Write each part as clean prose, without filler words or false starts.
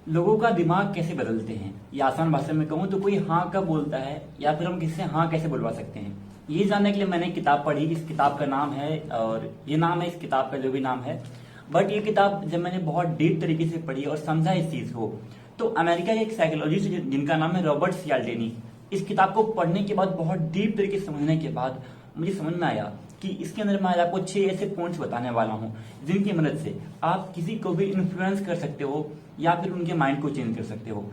लोगों का दिमाग कैसे बदलते हैं, या आसान भाषा में कहूँ तो कोई हाँ कब बोलता है या फिर हम किससे हाँ कैसे बुलवा सकते हैं। ये जानने के लिए मैंने एक किताब पढ़ी। इस किताब का नाम है, और ये नाम है इस किताब का, जो भी नाम है। बट ये किताब जब मैंने बहुत डीप तरीके से पढ़ी और समझा इस चीज को, तो अमेरिका के एक साइकोलॉजिस्ट जिनका नाम है रॉबर्ट सियाल्डिनी, इस किताब को पढ़ने के बाद, बहुत डीप तरीके से समझने के बाद मुझे समझ में आया कि इसके अंदर मैं आज आपको 6 ऐसे पॉइंट्स बताने वाला हूं जिनकी मदद से आप किसी को भी इन्फ्लुएंस कर सकते हो या फिर उनके माइंड को चेंज कर सकते हो।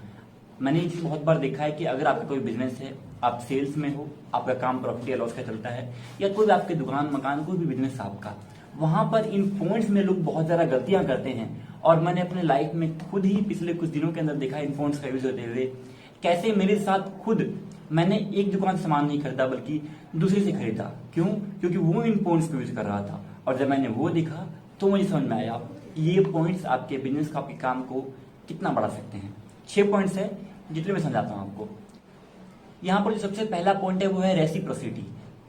मैंने ये चीज बहुत बार देखा है कि अगर आपका कोई बिजनेस है, आप सेल्स में हो, आपका काम प्रॉफिट या लॉस का चलता है, या कोई भी आपके दुकान मकान कोई भी बिजनेस आपका, वहां पर इन पॉइंट्स में लोग बहुत ज्यादा गलतियां करते हैं। और मैंने अपने लाइफ में खुद ही पिछले कुछ दिनों के अंदर देखा इन पॉइंट्स का यूज होते हुए, कैसे मेरे साथ खुद मैंने एक दुकान से सामान नहीं खरीदा बल्कि दूसरे से खरीदा। क्यों? क्योंकि वो इन पॉइंट्स को यूज कर रहा था, और जब मैंने वो देखा तो मुझे समझ में आया कि ये पॉइंट्स आपके बिजनेस का, आपके काम को कितना बढ़ा सकते हैं। 6 पॉइंट्स है जितने मैं समझाता हूं आपको। यहाँ पर जो सबसे पहला पॉइंट है वो है reciprocity.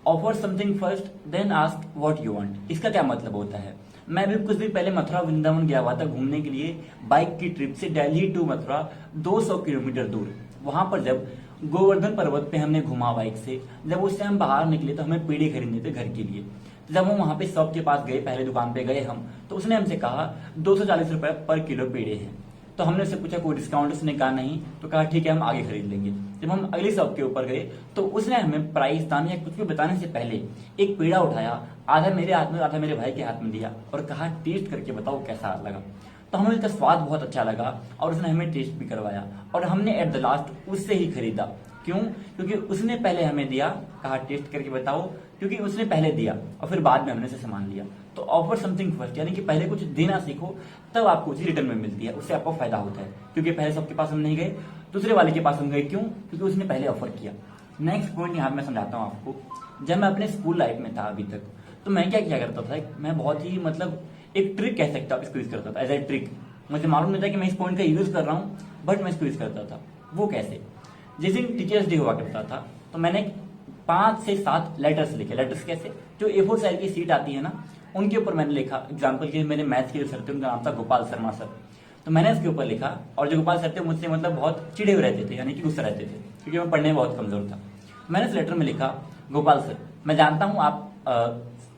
Offer something first then ask what you want. इसका क्या मतलब होता है? मैं भी कुछ दिन पहले मथुरा वृंदावन गया हुआ था घूमने के लिए, बाइक की ट्रिप से दिल्ली टू मथुरा 200 किलोमीटर दूर। वहां पर जब गोवर्धन पर्वत पे हमने घुमा बाइक से, जब उससे हम बाहर निकले तो हमें पेड़े खरीदने थे घर के लिए। तो जब हम वहां पे शॉप के पास गए, पहले दुकान पे गए हम, तो उसने हमसे कहा 240 रुपए पर किलो पेड़े हैं। तो हमने उससे पूछा कोई डिस्काउंट, उसने कहा नहीं। तो कहा ठीक है हम आगे खरीद लेंगे। जब हम अगली शॉप के ऊपर गए तो उसने हमें प्राइस दाम या कुछ भी बताने से पहले एक पेड़ा उठाया, आधा मेरे हाथ में आधा मेरे भाई के हाथ में दिया और कहा टेस्ट करके बताओ कैसा लगा। तो हमें उसका स्वाद बहुत अच्छा लगा और उसने हमें टेस्ट भी करवाया, और हमने एट द लास्ट उससे ही खरीदा। क्यों? क्योंकि उसने पहले हमें दिया, कहा टेस्ट करके बताओ, क्योंकि उसने पहले दिया और फिर बाद में हमने उसे सामान लिया। तो ऑफर समथिंग फर्स्ट, यानी कि पहले कुछ देना सीखो, तब आपको चीज रिटर्न में मिलती है, उससे आपको फायदा होता है। क्योंकि पहले सबके पास हम नहीं गए, दूसरे वाले के पास हम गए। क्यों? क्योंकि उसने पहले ऑफर किया। नेक्स्ट पॉइंट यहाँ मैं समझाता हूँ आपको। जब मैं अपने स्कूल लाइफ में था अभी तक, तो मैं क्या किया करता था, मैं बहुत ही एक ट्रिक कह सकता हूँ, इसको यूज करता था एज ए ट्रिक। मुझे मालूम नहीं था कि मैं इस पॉइंट का यूज कर रहा हूँ, बट मैं इसको यूज करता था। वो कैसे? जिस दिन टीचर्स डे हुआ करता था तो मैंने 5 से 7 लेटर्स लिखे। लेटर्स कैसे? जो A4 साइज की सीट आती है ना, उनके ऊपर मैंने लिखा। एग्जाम्पल के मेरे मैथ्स के सर थे, उनका नाम था गोपाल शर्मा सर। तो मैंने इसके ऊपर लिखा, और जो गोपाल सर थे मुझसे बहुत चिड़े हुए रहते थे, यानी कि गुस्सा रहते थे, क्योंकि मैं पढ़ने में बहुत कमजोर था। मैंने इस लेटर में लिखा, गोपाल सर, मैं जानता हूँ आप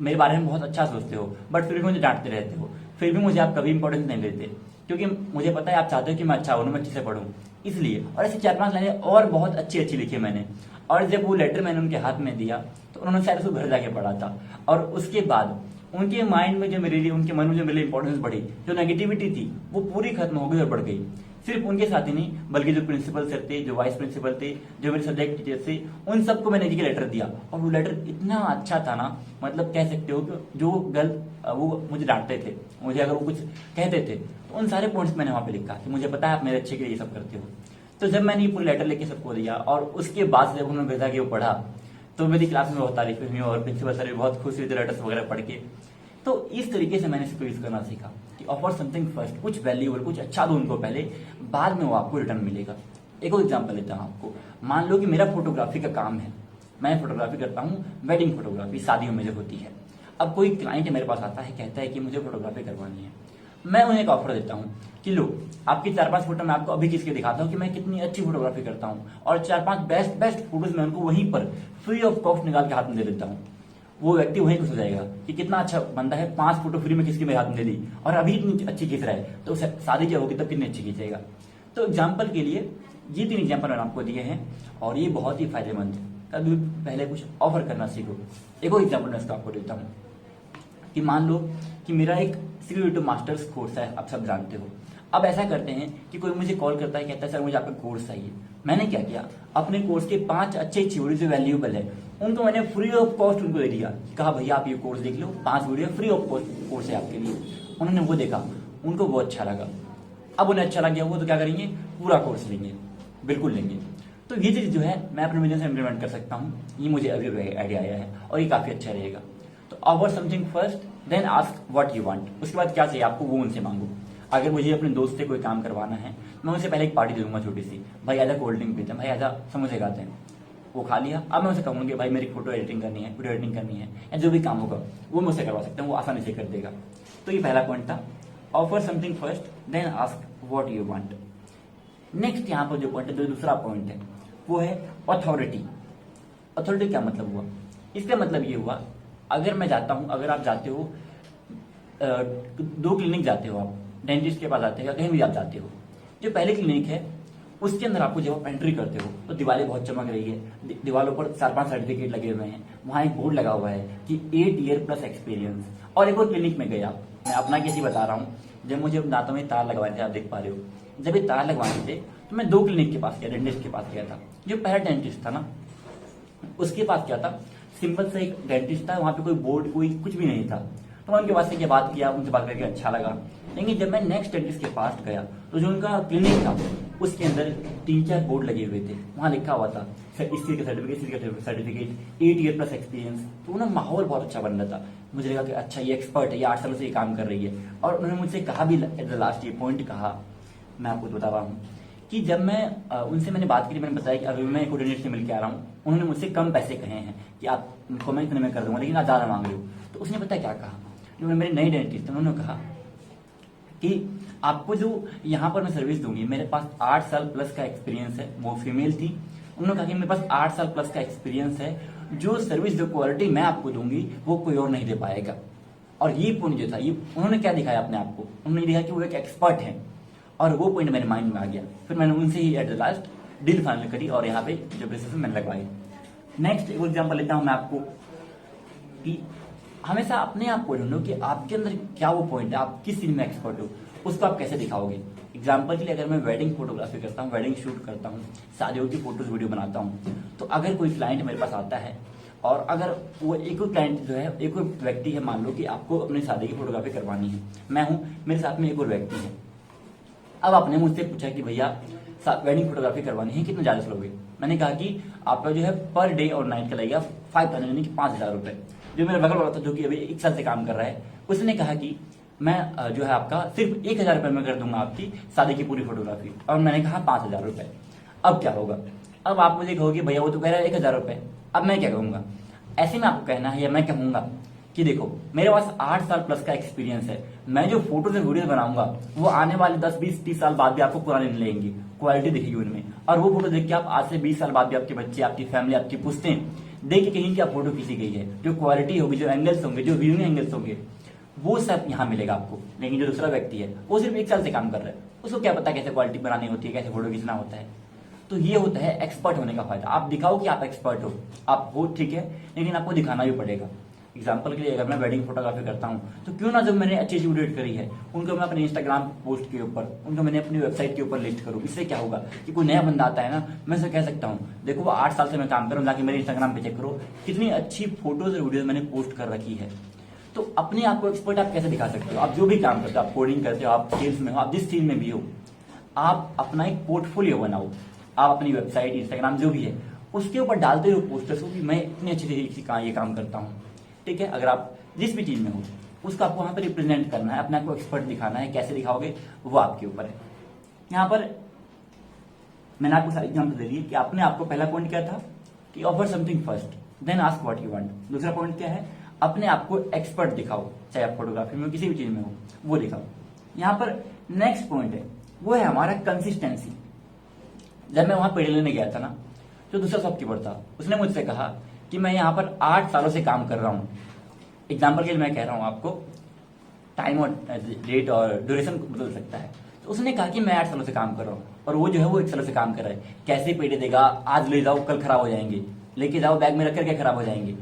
मेरे बारे में बहुत अच्छा सोचते हो, बट फिर भी मुझे डांटते रहते हो, फिर भी मुझे आप कभी इंपॉर्टेंस नहीं देते, क्योंकि मुझे पता है आप चाहते हो कि मैं अच्छा बनूं, मैं अच्छे से पढ़ूं, इसलिए। और ऐसे 4-5 लाइनें और बहुत अच्छी अच्छी लिखी मैंने। और जब वो लेटर मैंने उनके हाथ में दिया तो उन्होंने शायद उसको घर जाके पढ़ा था, और उसके बाद उनके माइंड में जो मेरे लिए, उनके मन में जो मेरे लिए इंपॉर्टेंस बढ़ी, जो नेगेटिविटी थी वो पूरी खत्म हो गई और बढ़ गई। सिर्फ उनके साथ ही नहीं, बल्कि जो प्रिंसिपल सर थे, जो वाइस प्रिंसिपल थे, जो मेरे सब्जेक्ट टीचर थे, उन सबको मैंने एक लेटर दिया। और वो लेटर इतना अच्छा था ना, कह सकते हो कि जो वो मुझे डांटते थे, मुझे अगर वो कुछ कहते थे, तो उन सारे पॉइंट्स मैंने वहां पे लिखा कि मुझे पता है आप मेरे अच्छे के लिए ये सब करते हो। तो जब मैंने ये पूरी लेटर लेके सबको दिया, और उसके बाद जब उन्होंने भेजा कि वो पढ़ा, तो मेरी क्लास में बहुत तारीफें हुई और प्रिंसिपल सर भी बहुत खुश हुए थे लेटर्स वगैरह पढ़ के। तो इस तरीके से मैंने इसको यूज करना सीखा कि ऑफर समथिंग फर्स्ट, कुछ वैल्यूएबल, कुछ अच्छा दो उनको पहले, बाद में वो आपको रिटर्न मिलेगा। एक और एग्जांपल लेता हूं आपको। मान लो कि मेरा फोटोग्राफी का काम है, मैं फोटोग्राफी करता हूँ, वेडिंग फोटोग्राफी, शादियों में जो होती है। अब कोई क्लाइंट मेरे पास आता है, कहता है कि मुझे फोटोग्राफी करवानी है। मैं उन्हें एक ऑफर देता हूँ कि लो, आपकी 4-5 फोटो मैं आपको अभी खींच के दिखाता हूँ कि मैं कितनी अच्छी फोटोग्राफी करता हूँ, और 4-5 बेस्ट बेस्ट फोटोज मैं उनको वहीं पर फ्री ऑफ कॉस्ट निकाल के हाथ में दे देता हूँ। वो व्यक्ति वहीं खुश हो जाएगा कि कितना अच्छा बंदा है, 5 फोटो फ्री में खींच के मेरे हाथ में दे दी, और अभी इतनी अच्छी खींच रहा है, तो शादी जब होगी तब कितनी अच्छी खींचेगा। तो एग्जाम्पल के लिए ये 3 एग्जाम्पल मैंने आपको दिए हैं, और ये बहुत ही फायदेमंद है। कभी पहले कुछ ऑफर करना सीखो। एक और एग्जाम्पल मैं इसका आपको देता हूँ कि मान लो कि मेरा एक सीक्रेटिव मास्टर्स कोर्स है, आप सब जानते हो। अब ऐसा करते हैं कि कोई मुझे कॉल करता है, कहता है सर मुझे आपका कोर्स चाहिए। मैंने क्या किया, अपने कोर्स के 5 अच्छे थ्योरी जो वैल्यूएबल है उनको मैंने फ्री ऑफ कॉस्ट उनको दे दिया। कहा भैया आप ये कोर्स देख लो, 5 video free of cost course है आपके लिए। उन्होंने वो देखा, उनको वो अच्छा लगा। अब उन्हें अच्छा लग गया, वो तो क्या करेंगे, पूरा कोर्स लेंगे, बिल्कुल लेंगे। तो ये चीज जो है मैं अपने बिजनेस में इम्प्लीमेंट कर सकता हूँ। ये मुझे अभी आइडिया आया है और ये काफी अच्छा रहेगा। तो offer something first then ask what you want. उसके बाद क्या चाहिए आपको वो उनसे मांगो। अगर मुझे अपने दोस्त से कोई काम करवाना है, मैं उनसे पहले एक पार्टी दे दूंगा छोटी सी, भाई आजा कोल्ड ड्रिंक पीते हैं, भाई आजा समोसे खाते हैं। वो खा लिया। अब मैं उसे कहूंगी भाई मेरी फोटो एडिटिंग करनी है, वीडियो एडिटिंग करनी है, या जो भी काम होगा वो मैं उसे करवा सकता हूँ, वो आसानी से कर देगा। तो ये पहला पॉइंट था, offer something first then ask what you want. Next यहाँ पर जो पॉइंट है, जो दूसरा पॉइंट है, वो है अथॉरिटी। अथॉरिटी क्या मतलब हुआ? इसका मतलब ये हुआ, अगर मैं जाता हूं, अगर आप जाते हो, दो क्लिनिक जाते हो, आप डेंटिस्ट के पास जाते हो या कहीं भी आप जाते हो, जो पहले क्लिनिक है उसके अंदर आपको जब आप एंट्री करते हो तो दीवारें बहुत चमक रही है, दीवारों पर 4-5 सर्टिफिकेट लगे हुए हैं, वहां एक बोर्ड लगा हुआ है कि 8 ईयर प्लस एक्सपीरियंस। और एक और क्लिनिक में गया, मैं अपना कैसे बता रहा हूँ, जब मुझे दांतों में तार लगवाने थे, आप देख पा रहे हो, जब ये तार लगवाने थे तो मैं 2 क्लिनिक के पास गया, डेंटिस्ट के पास गया था। जो पहला डेंटिस्ट था ना, उसके पास क्या था, सिंपल सा एक डेंटिस्ट था, वहां पे कोई बोर्ड कोई कुछ भी नहीं था। तो मैं उनके पास से बात किया, उनसे बात करके अच्छा लगा। लेकिन जब मैं नेक्स्ट डेंटिस्ट के पास गया तो जो उनका क्लिनिक था उसके अंदर 3-4 बोर्ड लगे हुए थे, वहां लिखा हुआ था इस चीज का सर्टिफिकेट, इस चीज का सर्टिफिकेट, 8 ईयर प्लस एक्सपीरियंस। तो ना माहौल बहुत अच्छा बन रहा था, मुझे लगा कि अच्छा ये एक्सपर्ट है, ये 8 सालों से ये काम कर रही है। और उन्होंने मुझसे कहा भी, एट द लास्ट ये पॉइंट कहा, मैं आपको बता रहा हूँ कि जब मैं उनसे मैंने बात की, मैंने बताया कि अभी मैं कोऑर्डिनेटर से मिल के आ रहा हूँ, उन्होंने मुझसे कम पैसे कहे हैं कि आपको मैं इतने में कर दूंगा, लेकिन आप ज्यादा मांग रहे हो। तो उसने पता क्या कहा, जो मेरे नई डेंटिस्ट उन्होंने कहा कि आपको जो यहाँ पर मैं सर्विस दूंगी, मेरे पास 8 साल प्लस का एक्सपीरियंस है, वो फीमेल थी। उन्होंने कहा कि मेरे पास 8 साल प्लस का एक्सपीरियंस है, जो सर्विस जो क्वालिटी मैं आपको दूंगी वो कोई और नहीं दे पाएगा। और ये पॉइंट जो था, ये उन्होंने क्या दिखाया अपने आप को, उन्होंने दिखाया कि वो एक एक्सपर्ट है, और वो पॉइंट मेरे माइंड में आ गया। फिर मैंने उनसे ही at the last deal final करी और यहाँ पे जो प्रोसेस मैंने लगवाई। नेक्स्ट एक एग्जाम्पल लेता हूँ मैं आपको कि हमेशा अपने आप को ढूंढो कि आपके अंदर क्या वो पॉइंट है, आप किस चीज में एक्सपर्ट हो, उसको आप कैसे दिखाओगे। एग्जाम्पल के लिए अगर मैं वेडिंग फोटोग्राफी करता हूँ, वेडिंग शूट करता हूँ, शादियों की फोटोज वीडियो बनाता हूँ, तो अगर कोई क्लाइंट मेरे पास आता है और अगर वो एक और क्लाइंट जो है, एक और व्यक्ति है, मान लो कि आपको अपनी शादी की फोटोग्राफी करवानी है, मैं हूँ, मेरे साथ में एक और व्यक्ति है। अब आपने मुझसे पूछा कि भैया वेडिंग फोटोग्राफी करवानी है, कितने चार्जेस लोगे? मैंने कहा कि आपका जो है पर डे और नाइट का लगेगा 5,000, यानी कि 5,000 रुपए। जो मेरा बगल वाला था, जो कि अभी 1 साल से काम कर रहा है, उसने कहा कि मैं जो है आपका सिर्फ 1,000 रुपए में कर दूंगा आपकी शादी की पूरी फोटोग्राफी। और मैंने कहा 5,000 रुपए। अब क्या होगा? अब आप मुझे कहोगे भैया वो तो कह रहा है 1,000 रुपए, अब मैं क्या कहूंगा? ऐसे में आपको कहना है, या मैं कहूंगा कि देखो मेरे पास 8 साल प्लस का एक्सपीरियंस है, मैं जो फोटोज और वीडियो बनाऊंगा वो आने वाले 10, 20, 30 साल बाद भी आपको पुराने नहीं लगेंगी, क्वालिटी दिखेगी उनमें। और वो फोटो देख के आप आज से 20 साल बाद भी आपके बच्चे, आपकी फैमिली, आपकी पुश्तें देख के कहीं क्या फोटो खींची गई है, जो क्वालिटी होगी, जो एंगल्स होंगे, जो व्यूइंग एंगल्स होंगे, वो सब यहाँ मिलेगा आपको। लेकिन जो दूसरा व्यक्ति है वो सिर्फ 1 साल से काम कर रहा है, उसको क्या पता कैसे क्वालिटी बनानी होती है, कैसे फोटो खींचना होता है। तो ये होता है एक्सपर्ट होने का फायदा। आप दिखाओ कि आप एक्सपर्ट हो, आप हो ठीक है, लेकिन आपको दिखाना भी पड़ेगा। एग्जाम्पल के लिए अगर मैं वेडिंग फोटोग्राफी करता हूँ तो क्यों ना जब मैंने अच्छी वीडियो एडिट करी है उनको मैं अपने इंस्टाग्राम पोस्ट के ऊपर, उनको मैंने अपनी वेबसाइट के ऊपर लिस्ट करूँ। इससे क्या होगा कि कोई नया बंदा आता है ना, मैं उसे कह सकता हूँ देखो वो 8 साल से मैं काम कर रहा हूँ, जाके मेरे इंस्टाग्राम पे चेक करो कितनी अच्छी फोटोज और वीडियो मैंने पोस्ट कर रखी है। तो अपने आप को एक्सपर्ट आप कैसे दिखा सकते हो? आप जो भी काम करते हो, आप कोडिंग करते हो, आप सेल्स में हो, आप जिस चीज में भी हो, आप अपना एक पोर्टफोलियो बनाओ। आप अपनी वेबसाइट, इंस्टाग्राम जो भी है उसके ऊपर डालते हो पोस्टर्स को कि मैं इतनी अच्छी तरीके से ये काम करता हूँ। ठीक है, अगर आप जिस भी चीज में हो उसको आपको वहां पर रिप्रेजेंट करना है, अपने आप को एक्सपर्ट दिखाना है। कैसे दिखाओगे वो आपके ऊपर है। यहाँ पर मैंने आपको सारी एग्जाम्पल दे दी कि आपने आपको पहला पॉइंट क्या था कि offer something first then ask what you want. दूसरा पॉइंट क्या है? अपने आप को एक्सपर्ट दिखाओ, चाहे आप फोटोग्राफी में किसी भी चीज में हो वो दिखाओ। यहाँ पर नेक्स्ट पॉइंट है वो है हमारा कंसिस्टेंसी। जब मैं वहां पेड़ लेने गया था ना, जो दूसरा शॉपकीपर था उसने मुझसे कहा कि मैं यहाँ पर 8 सालों से काम कर रहा हूँ। एग्जाम्पल के लिए मैं कह रहा हूँ आपको, टाइम और डेट और ड्यूरेशन बदल सकता है। तो उसने कहा कि मैं 8 सालों से काम कर रहा हूँ और वो जो है वो 1 सालों से काम कर रहा है। कैसे पेड़े देगा? आज ले जाओ कल खराब हो जाएंगे, लेके जाओ बैग में रख करके खराब हो जाएंगे।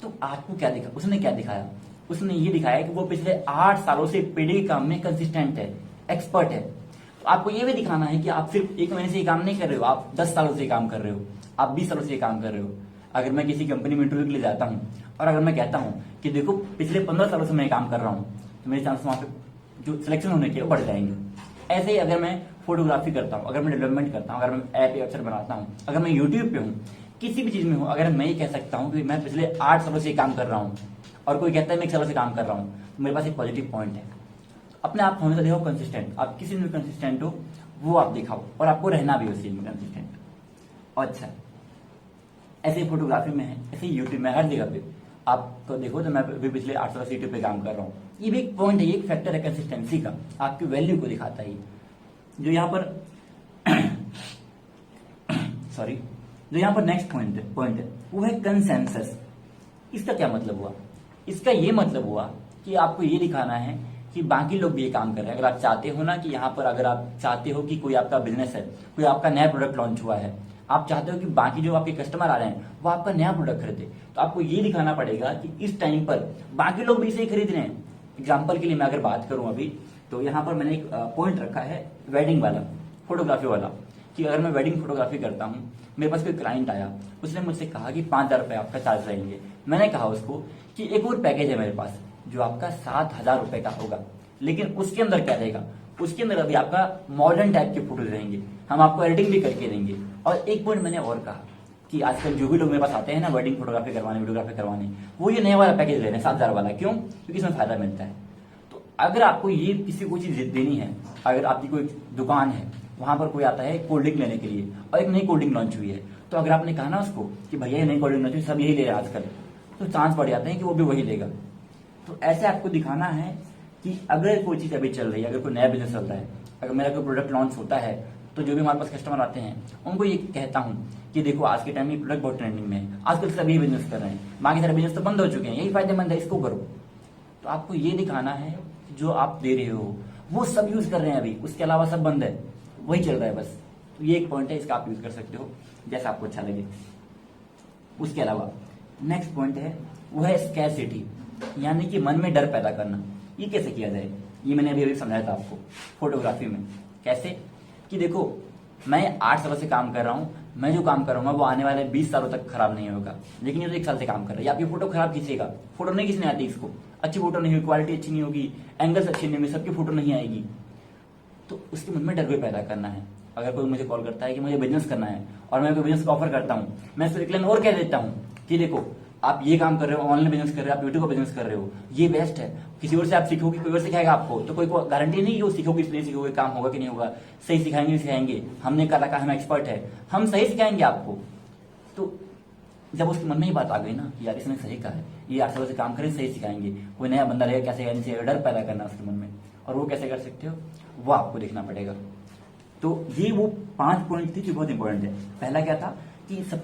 तो आपको क्या दिखा? उसने क्या दिखाया? उसने ये दिखाया कि वो पिछले 8 सालों से पेड़े के काम में कंसिस्टेंट है, एक्सपर्ट है। तो आपको ये भी दिखाना है कि आप सिर्फ 1 महीने से ये काम नहीं कर रहे हो, आप 10 सालों से काम कर रहे हो, आप 20 सालों से ये काम कर रहे हो। अगर मैं किसी कंपनी में इंटरव्यू के लिए जाता हूँ और अगर मैं कहता हूँ कि देखो पिछले 15 सालों से मैं काम कर रहा हूँ, तो मेरे चांस वहां पे जो सिलेक्शन होने के बढ़ जाएंगे। ऐसे ही अगर मैं फोटोग्राफी करता हूँ, अगर मैं डेवलपमेंट करता हूँ, अगर मैं ऐप या वेबसाइट बनाता हूँ, अगर मैं यूट्यूब पे हूँ, किसी भी चीज में हूँ, अगर मैं ये कह सकता हूँ कि मैं पिछले 8 सालों से काम कर रहा हूँ और कोई कहता है मैं 1 सालों से काम कर रहा हूँ, तो मेरे पास एक पॉजिटिव पॉइंट है। अपने आप हमेशा देखो कंसिस्टेंट, आप किसी में कंसिस्टेंट हो वो आप दिखाओ और आपको रहना भी उस चीज में कंसिस्टेंट। अच्छा, ऐसे फोटोग्राफी में है, ऐसे यूट्यूब में, हर जगह पे आपको देखो तो मैं भी पिछले 8 साल से यूट्यूब पे काम कर रहा हूँ। ये भी एक पॉइंट है, एक फैक्टर है कंसिस्टेंसी का, आपकी वैल्यू को दिखाता है। जो यहाँ पर सॉरी, जो यहाँ पर नेक्स्ट पॉइंट है वो है कंसेंसस। इसका क्या मतलब हुआ? इसका ये मतलब हुआ कि आपको ये दिखाना है कि बाकी लोग भी ये काम कर रहे हैं। अगर आप चाहते हो ना कि यहाँ पर अगर आप चाहते हो कि कोई आपका बिजनेस है, कोई आपका नया प्रोडक्ट लॉन्च हुआ है, आप चाहते हो कि बाकी जो आपके कस्टमर आ रहे हैं वो आपका नया प्रोडक्ट खरीदे, तो आपको ये दिखाना पड़ेगा कि इस टाइम पर बाकी लोग भी इसे खरीद रहे हैं। एग्जाम्पल के लिए मैं अगर बात करूं अभी, तो यहाँ पर मैंने एक पॉइंट रखा है वेडिंग वाला, फोटोग्राफी वाला, कि अगर मैं वेडिंग फोटोग्राफी करता हूँ, मेरे पास कोई क्लाइंट आया, उसने मुझसे कहा कि 5,000 रुपये आपका चार्ज रहेंगे। मैंने कहा उसको कि एक और पैकेज है मेरे पास जो आपका 7,000 रुपये का होगा, लेकिन उसके अंदर क्या रहेगा, उसके अंदर अभी आपका मॉडर्न टाइप के फोटोज रहेंगे, हम आपको एडिटिंग भी करके देंगे। और एक पॉइंट मैंने और कहा कि आजकल जो भी लोग मेरे पास आते हैं ना वेडिंग फोटोग्राफी करवाने, वीडियोग्राफी करवाने, वो ये नया वाला पैकेज ले रहे हैं 7,000 वाला। क्यों? क्योंकि इसमें फायदा मिलता है। तो अगर आपको ये किसी को चीज देनी है, अगर आपकी कोई दुकान है, वहां पर कोई आता है कोल्ड ड्रिंक लेने के लिए और एक नई कोल्ड ड्रिंक लॉन्च हुई है, तो अगर आपने कहा ना उसको कि भैया ये नई कोल्ड ड्रिंक लॉन्च हुई, सब यही ले रहे हैं आजकल, तो चांस बढ़ जाते हैं कि वो भी वही लेगा। तो ऐसे आपको दिखाना है कि अगर कोई चीज अभी चल रही है, अगर कोई नया बिजनेस चल रहा है, अगर मेरा कोई प्रोडक्ट लॉन्च होता है, तो जो भी हमारे पास कस्टमर आते हैं उनको ये कहता हूँ कि देखो आज के टाइम में प्रोडक्ट बहुत ट्रेंडिंग में है, आजकल सभी बिजनेस कर रहे हैं, बाकी सारे बिजनेस तो बंद हो चुके हैं, यही फायदेमंद है, इसको करो। तो आपको ये दिखाना है जो आप दे रहे हो वो सब यूज कर रहे हैं अभी, उसके अलावा सब बंद है, वही चल रहा है बस। तो ये एक पॉइंट है, इसका आप यूज कर सकते हो जैसा आपको अच्छा लगे। उसके अलावा नेक्स्ट पॉइंट है वो है स्कैरसिटी, यानी कि मन में डर पैदा करना। ये कैसे किया जाए, ये मैंने अभी समझाया था आपको फोटोग्राफी में। कैसे कि देखो मैं 8 सालों से काम कर रहा हूँ, मैं जो काम करूंगा वो आने वाले 20 सालों तक खराब नहीं होगा, लेकिन ये तो 1 साल से काम कर रहा है। आपकी फोटो खराब खींचेगा, फोटो नहीं खींचने आती इसको, अच्छी फोटो नहीं होगी, क्वालिटी अच्छी नहीं होगी, एंगल्स अच्छी नहीं होंगे, सबकी फोटो नहीं आएगी। तो उसके मन में डर भी पैदा करना है। अगर कोई मुझे कॉल करता है कि मुझे बिजनेस करना है और मैं कोई बिजनेस ऑफर करता हूँ, मैं उसको एक लाइन और कह देता हूँ कि देखो आप ये काम कर रहे हो, ऑनलाइन बिजनेस कर रहे हो, आप यूट्यूब का बिजनेस कर रहे हो, ये बेस्ट है। किसी और से आप सीखोगे, कोई और सिखाएगा आपको, तो कोई गारंटी नहीं कि वो सीखोगे इसलिए सीखोगे, काम होगा कि नहीं होगा, सही सिखाएंगे नहीं सिखाएंगे, हमने कहा था हम एक्सपर्ट है, हम सही सिखाएंगे आपको। तो जब उसके मन में ही बात आ गई ना कि यार इसने सही कहा है, ये 8 सालों से काम करें, सही सिखाएंगे, कोई नया बंदा रहेगा कैसे नहीं सिखाएगा, डर पैदा करना उसके मन में। और वो कैसे कर सकते हो, वो आपको देखना पड़ेगा। तो ये वो 5 पॉइंट थी जो बहुत इंपॉर्टेंट है। पहला क्या था कि सब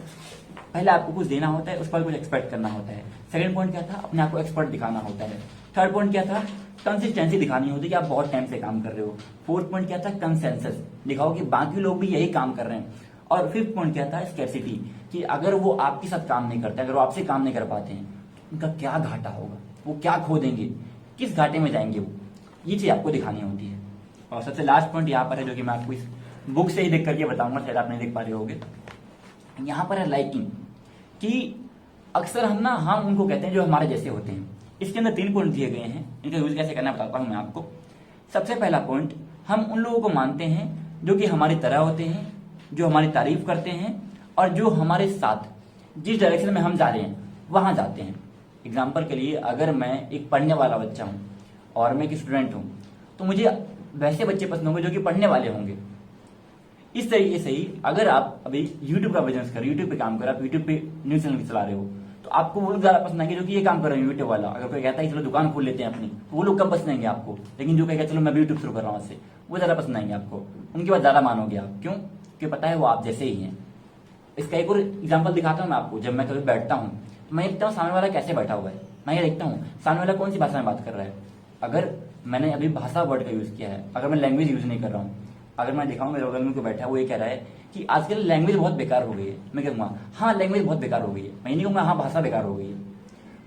पहले आपको कुछ देना होता है, उस पर कुछ एक्सपेक्ट करना होता है। सेकंड पॉइंट क्या था, अपने आप को एक्सपर्ट दिखाना होता है। थर्ड पॉइंट क्या था, कंसिस्टेंसी दिखानी होती है कि आप बहुत टाइम से काम कर रहे हो। फोर्थ पॉइंट क्या था, कंसेंसस, दिखाओ कि बाकी लोग भी यही काम कर रहे हैं। और फिफ्थ पॉइंट क्या था, स्कैरसिटी, कि अगर वो आपके साथ काम नहीं करते, अगर वो आपसे काम नहीं कर पाते हैं, उनका क्या घाटा होगा, वो क्या खो देंगे, किस घाटे में जाएंगे वो, ये चीज आपको दिखानी होती है। और सबसे लास्ट पॉइंट यहाँ पर है जो कि मैं आपको इस बुक से ही देख करके बताऊंगा, शायद आप नहीं देख पा रहे होगे। यहाँ पर है लाइकिंग, कि अक्सर हम उनको कहते हैं जो हमारे जैसे होते हैं। इसके अंदर 3 पॉइंट दिए गए हैं, इनका यूज कैसे करना बताता हूं मैं आपको। सबसे पहला पॉइंट, हम उन लोगों को मानते हैं जो कि हमारी तरह होते हैं, जो हमारी तारीफ करते हैं और जो हमारे साथ जिस डायरेक्शन में हम जा रहे हैं वहां जाते हैं। एग्जाम्पल के लिए अगर मैं एक पढ़ने वाला बच्चा हूं और मैं एक स्टूडेंट हूं, तो मुझे वैसे बच्चे पसंद होंगे जो कि पढ़ने वाले होंगे। इस तरीके से ही अगर आप अभी यूट्यूब का बिजनेस कर रहे हो, यूट्यूब पे काम कर रहे हो, आप यूट्यूब पे न्यूज चैनल चला रहे हो, तो आपको वो लोग ज्यादा पसंद आएंगे जो कि ये काम कर रहे हैं यूट्यूब वाला। अगर कोई कहता है चलो दुकान खोल लेते हैं अपनी, तो वो लोग कम पसंद आएंगे आपको। लेकिन जो कहेगा चलो मैं भी यूट्यूब शुरू कर रहा हूँ, उससे वो ज्यादा पसंद आएंगे आपको, उनकी बात ज्यादा मानोगे आप। क्यों? क्योंकि पता है वो आप जैसे ही हैं। इसका एक और एग्जाम्पल दिखाता हूँ मैं आपको। जब मैं कभी बैठता हूँ तो मैं देखता हूँ सामने वाला कैसे बैठा हुआ है, मैं ये देखता हूँ सामने वाला कौन सी भाषा में बात कर रहा है। अगर मैंने अभी भाषा वर्ड का यूज किया है, अगर मैं लैंग्वेज यूज नहीं कर रहा हूँ, अगर मैं दिखाऊं मेरे बगल में कोई बैठा है वो ये कह रहा है कि आजकल लैंग्वेज बहुत बेकार हो गई है, मैं कहूंगा हाँ लैंग्वेज बहुत बेकार हो गई है, मैं नहीं कहूंगा हाँ भाषा बेकार हो गई है।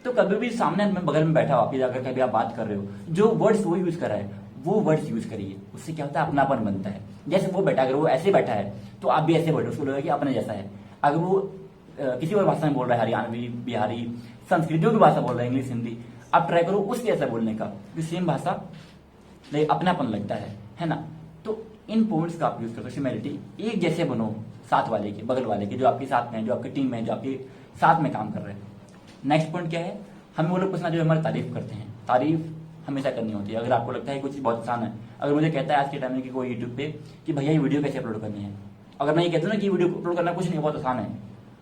तो कभी भी सामने मैं बगल में बैठा हुआ, अगर कभी आप बात कर रहे हो, जो वर्ड्स वो यूज कर रहा है वो वर्ड्स यूज करिए, उससे क्या होता है अपनापन बनता है। जैसे वो बैठा, अगर वो ऐसे बैठा है तो आप भी ऐसे बैठो, उसको लगेगा कि अपने जैसा है। अगर वो किसी और भाषा में बोल रहा है, हरियाणवी, बिहारी, संस्कृत, जो भी भाषा बोल रहा है, इंग्लिश, हिंदी, आप ट्राई करो उसके जैसा बोलने का, क्योंकि सेम भाषा अपनापन लगता है ना। तो इन पॉइंट्स का आप यूज करो। सिमिलरिटी, एक जैसे बनो साथ वाले के, बगल वाले के, जो आपके साथ में है, जो आपकी टीम में है, जो आपके साथ में काम कर रहे हैं। नेक्स्ट पॉइंट क्या है, हमें वो लोग पसंद जो हमारी तारीफ करते हैं। तारीफ हमेशा करनी होती है। अगर आपको लगता है कुछ बहुत आसान है, अगर मुझे कहता है आज के टाइम में कि कोई यूट्यूब पे कि भैया ये वीडियो कैसे अपलोड करनी है, अगर मैं ये कहता हूँ ना कि वीडियो अपलोड करना कुछ नहीं बहुत आसान है,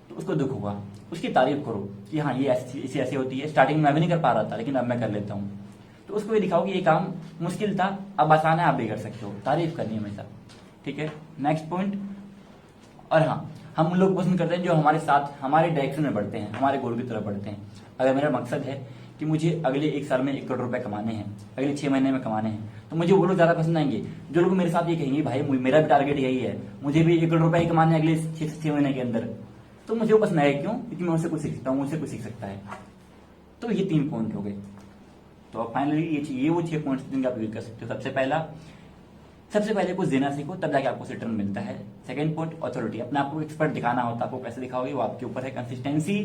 तो उसको दुख होगा। उसकी तारीफ करो कि हाँ ये ऐसी ऐसी होती है, स्टार्टिंग में मैं भी नहीं कर पा रहा था लेकिन अब मैं कर लेता हूँ। तो उसको ये दिखाओ कि ये काम मुश्किल था, अब आसान है, आप भी कर सकते हो। तारीफ करनी है हमेशा, ठीक है। नेक्स्ट पॉइंट, और हाँ हम उन लोग को पसंद करते हैं जो हमारे साथ हमारे डायरेक्शन में बढ़ते हैं, हमारे गोल की तरफ बढ़ते हैं। अगर मेरा मकसद है कि मुझे अगले 1 साल में 1 करोड़ रुपए कमाने हैं, अगले 6 महीने में कमाने हैं, तो मुझे वो लोग ज्यादा पसंद आएंगे जो लोग मेरे साथ ये कहेंगे भाई मेरा भी टारगेट यही है, मुझे भी 1 करोड़ रुपए ही कमाने हैं अगले 6 महीने के अंदर। तो मुझे वो पसंद आएगा, क्यों? क्योंकि मैं उससे कुछ सीखता हूँ, मुझसे कुछ सीख सकता है। तो ये 3 पॉइंट हो गए। तो फाइनली ये वो 6 पॉइंट्स जिनका आप यूज कर सकते हो। सबसे पहले कुछ देना सीखो, तब जाके आपको रिटर्न मिलता है। सेकंड पॉइंट, ऑथोरिटी, अपने आपको एक्सपर्ट दिखाना होता है। आपको कैसे दिखाओगे वो आपके ऊपर है। कंसिस्टेंसी,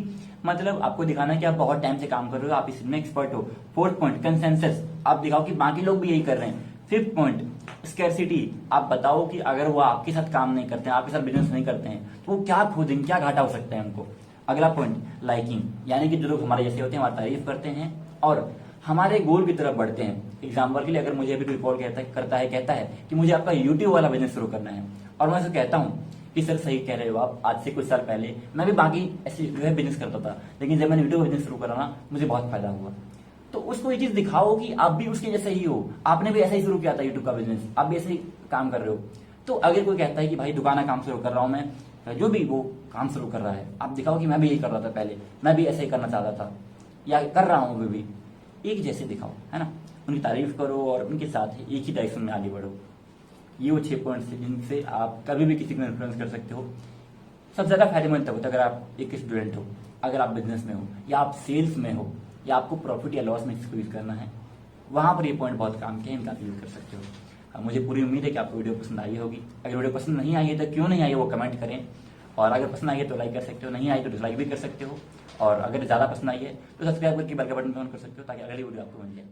मतलब आपको दिखाना है कि आप बहुत टाइम से काम कर रहे हो, आप इसमें एक्सपर्ट हो। फोर्थ पॉइंट, कंसेंसस, आप दिखाओ कि बाकी लोग भी यही कर रहे हैं। फिफ्थ पॉइंट, स्कैरसिटी, आप बताओ कि अगर वो आपके साथ काम नहीं करते हैं, आपके साथ बिजनेस नहीं करते हैं, तो वो क्या खो देंगे, क्या घाटा हो सकता है उनको। अगला पॉइंट, लाइकिंग, यानी कि जो लोग हमारे जैसे होते हैं हमारी तारीफ करते हैं और हमारे गोल की तरफ बढ़ते हैं। एग्जाम्पल के लिए अगर मुझे अभी कोई कॉल कहता है कि मुझे आपका यूट्यूब वाला बिजनेस शुरू करना है, और मैं उसे कहता हूँ कि सर सही कह रहे हो आप, आज से कुछ साल पहले मैं भी बाकी ऐसे जो है बिजनेस करता था, लेकिन जब मैंने यूट्यूब बिजनेस शुरू करा ना, मुझे बहुत फायदा हुआ। तो उसको ये चीज दिखाओ कि आप भी उसके जैसे ही हो, आपने भी ऐसा ही शुरू किया था यूट्यूब का बिजनेस, आप भी ऐसे ही काम कर रहे हो। तो अगर कोई कहता है कि भाई दुकान का काम शुरू कर रहा हूं मैं, जो भी वो काम शुरू कर रहा है, आप दिखाओ कि मैं भी यही कर रहा था पहले, मैं भी ऐसे ही करना चाहता था या कर रहा हूं अभी भी, एक जैसे दिखाओ, है ना। उनकी तारीफ करो और उनके साथ एक ही डायरेक्शन में आगे बढ़ो। ये वो 6 पॉइंट्स हैं जिनसे आप कभी भी किसी को इन्फ्लुएंस कर सकते हो। सबसे ज्यादा फायदेमंद तब होता है अगर आप एक स्टूडेंट हो, अगर आप बिजनेस में हो, या आप सेल्स में हो, या आपको प्रॉफिट या लॉस में यूज करना है, वहां पर ये पॉइंट बहुत काम के हैं, इनका यूज कर सकते हो। मुझे पूरी उम्मीद है कि आपको वीडियो पसंद आई होगी। अगर वीडियो पसंद नहीं आई है तो क्यों नहीं आई है वो कमेंट करें, और अगर पसंद आई है तो लाइक कर सकते हो, नहीं आई तो डिसलाइक भी कर सकते हो, और अगर ज्यादा पसंद आई है तो सब्सक्राइब करके बेल का बटन ऑन कर सकते हो ताकि अगली वीडियो आपको मिल जाए।